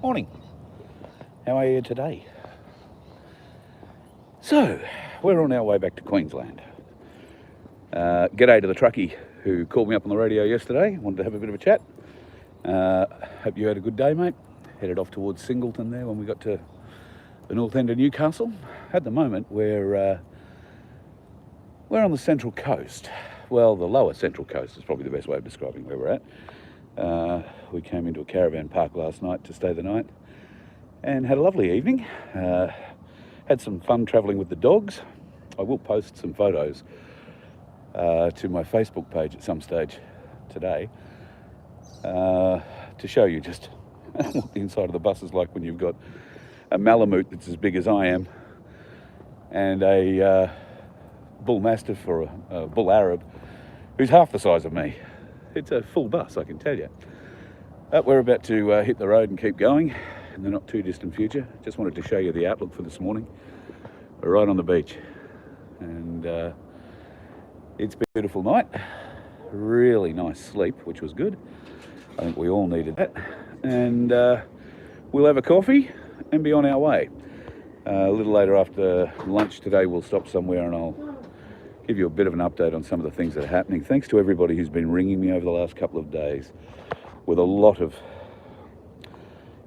Morning. How are you today? So, we're on our way back to Queensland. G'day to the truckie who called me up on the radio yesterday. Wanted to have a bit of a chat. Hope you had a good day, mate. Headed off towards Singleton there when we got to the north end of Newcastle. At the moment, we're on the Central Coast. Well, the lower Central Coast is probably the best way of describing where we're at. We came into a caravan park last night to stay the night and had a lovely evening. Had some fun travelling with the dogs. I will post some photos to my Facebook page at some stage today to show you just what the inside of the bus is like when you've got a Malamute that's as big as I am and a Bull Mastiff or a Bull Arab who's half the size of me. It's a full bus, I can tell you. But we're about to hit the road and keep going in the not too distant future. Just wanted to show you the outlook for this morning. We're right on the beach and it's a beautiful night. Really nice sleep, which was good. I think we all needed that. And we'll have a coffee and be on our way. A little later after lunch today, we'll stop somewhere and I'll give you a bit of an update on some of the things that are happening. Thanks to everybody who's been ringing me over the last couple of days with a lot of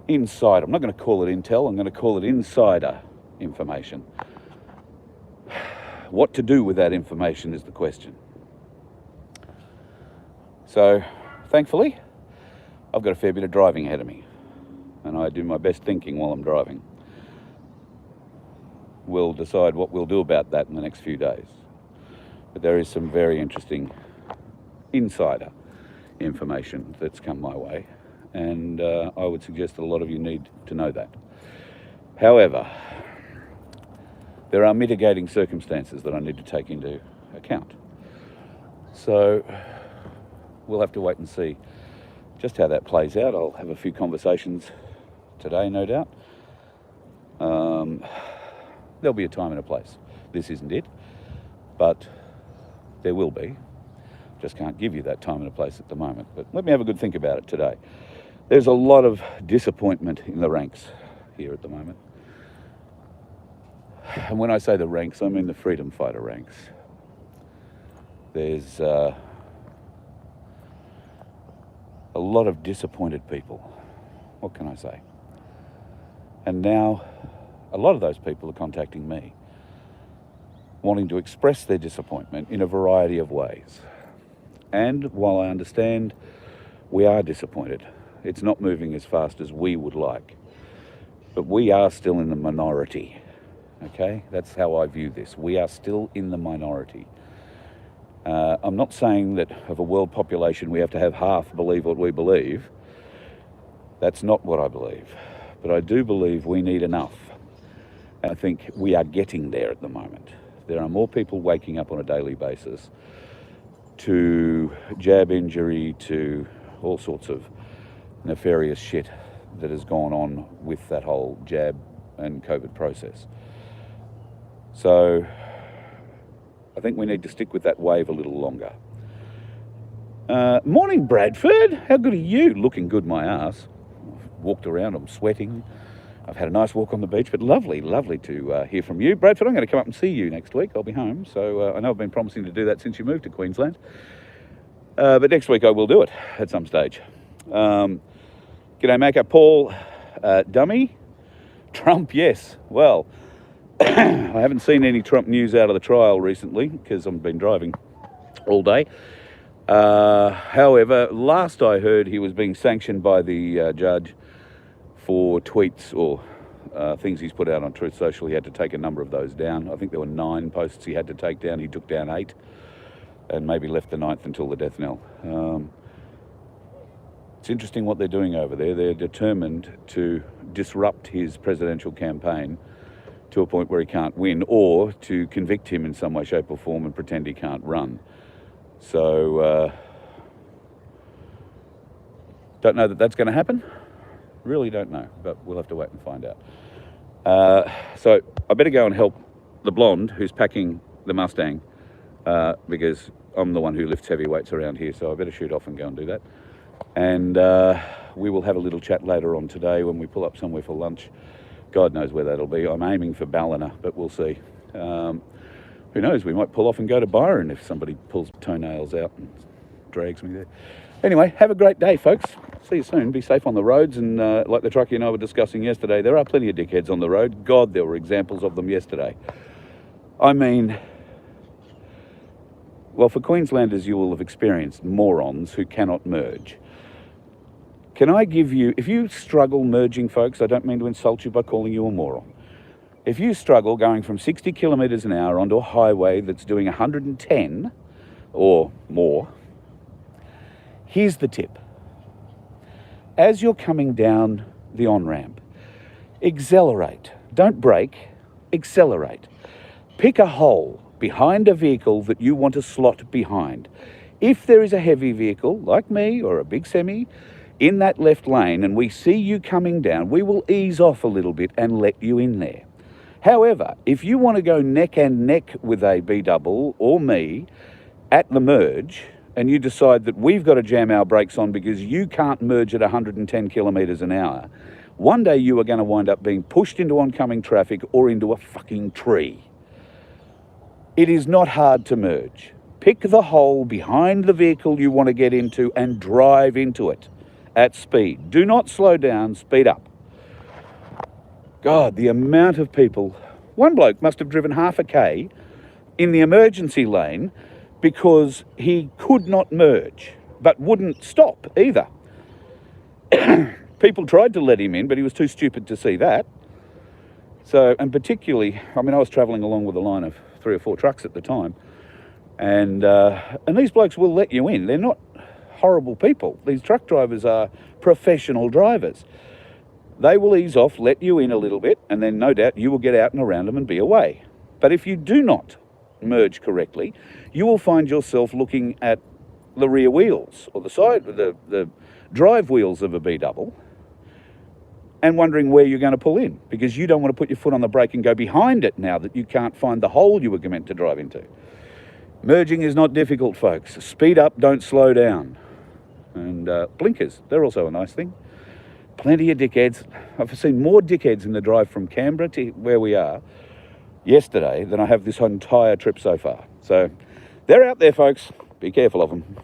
insider, I'm not going to call it intel, I'm going to call it insider information. What to do with that information is the question. So, thankfully, I've got a fair bit of driving ahead of me and I do my best thinking while I'm driving. We'll decide what we'll do about that in the next few days. But there is some very interesting insider information that's come my way, and I would suggest that a lot of you need to know that. However, there are mitigating circumstances that I need to take into account. So we'll have to wait and see just how that plays out. I'll have a few conversations today, no doubt. There'll be a time and a place. This isn't it, but there will be. Just can't give you that time and a place at the moment. But let me have a good think about it today. There's a lot of disappointment in the ranks here at the moment. And when I say the ranks, I mean the freedom fighter ranks. There's a lot of disappointed people. What can I say? And now a lot of those people are contacting me, wanting to express their disappointment in a variety of ways. And while I understand we are disappointed, it's not moving as fast as we would like, but we are still in the minority, okay? That's how I view this. We are still in the minority. I'm not saying that of a world population we have to have half believe what we believe. That's not what I believe. But I do believe we need enough. And I think we are getting there at the moment. There are more people waking up on a daily basis to jab injury, to all sorts of nefarious shit that has gone on with that whole jab and COVID process. So I think we need to stick with that wave a little longer. Morning, Bradford. How good are you? Looking good, my ass. I've walked around, I'm sweating. I've had a nice walk on the beach, but lovely to hear from you. Bradford, I'm going to come up and see you next week. I'll be home, so I know I've been promising to do that since you moved to Queensland. But next week I will do it at some stage. G'day, Macca. Paul, dummy. Trump, yes. Well, I haven't seen any Trump news out of the trial recently because I've been driving all day. However, last I heard he was being sanctioned by the judge for tweets or things he's put out on Truth Social. He had to take a number of those down. I think there were 9 posts he had to take down. He took down 8 and maybe left the 9th until the death knell. It's interesting what they're doing over there. They're determined to disrupt his presidential campaign to a point where he can't win, or to convict him in some way, shape or form and pretend he can't run. So, don't know that that's going to happen. Really don't know, but we'll have to wait and find out. So I better go and help the blonde who's packing the Mustang because I'm the one who lifts heavy weights around here, so I better shoot off and go and do that. And we will have a little chat later on today when we pull up somewhere for lunch. God knows where that'll be. I'm aiming for Ballina, but we'll see. Who knows, we might pull off and go to Byron if somebody pulls toenails out and drags me there. Anyway, have a great day, folks. See you soon. Be safe on the roads. And like the truckie and I were discussing yesterday, there are plenty of dickheads on the road. God, there were examples of them yesterday. I mean, well, for Queenslanders, you will have experienced morons who cannot merge. Can I give you, if you struggle merging, folks, I don't mean to insult you by calling you a moron. If you struggle going from 60 kilometres an hour onto a highway that's doing 110 or more, here's the tip. As you're coming down the on-ramp, accelerate. Don't brake, accelerate. Pick a hole behind a vehicle that you want to slot behind. If there is a heavy vehicle, like me or a big semi, in that left lane and we see you coming down, we will ease off a little bit and let you in there. However, if you want to go neck and neck with a B-double or me at the merge, and you decide that we've got to jam our brakes on because you can't merge at 110 kilometres an hour, one day you are going to wind up being pushed into oncoming traffic or into a fucking tree. It is not hard to merge. Pick the hole behind the vehicle you want to get into and drive into it at speed. Do not slow down, speed up. God, the amount of people. One bloke must have driven half a K in the emergency lane because he could not merge, but wouldn't stop either. People tried to let him in, but he was too stupid to see that. So, and particularly, I mean, I was travelling along with a line of 3 or 4 trucks at the time, and these blokes will let you in. They're not horrible people. These truck drivers are professional drivers. They will ease off, let you in a little bit, and then no doubt you will get out and around them and be away. But if you do not merge correctly, you will find yourself looking at the rear wheels or the side, the drive wheels of a B-double and wondering where you're going to pull in because you don't want to put your foot on the brake and go behind it now that you can't find the hole you were meant to drive into. Merging is not difficult, folks. Speed up, don't slow down. And blinkers, they're also a nice thing. Plenty of dickheads. I've seen more dickheads in the drive from Canberra to where we are yesterday than I have this entire trip so far. So they're out there, folks. Be careful of them.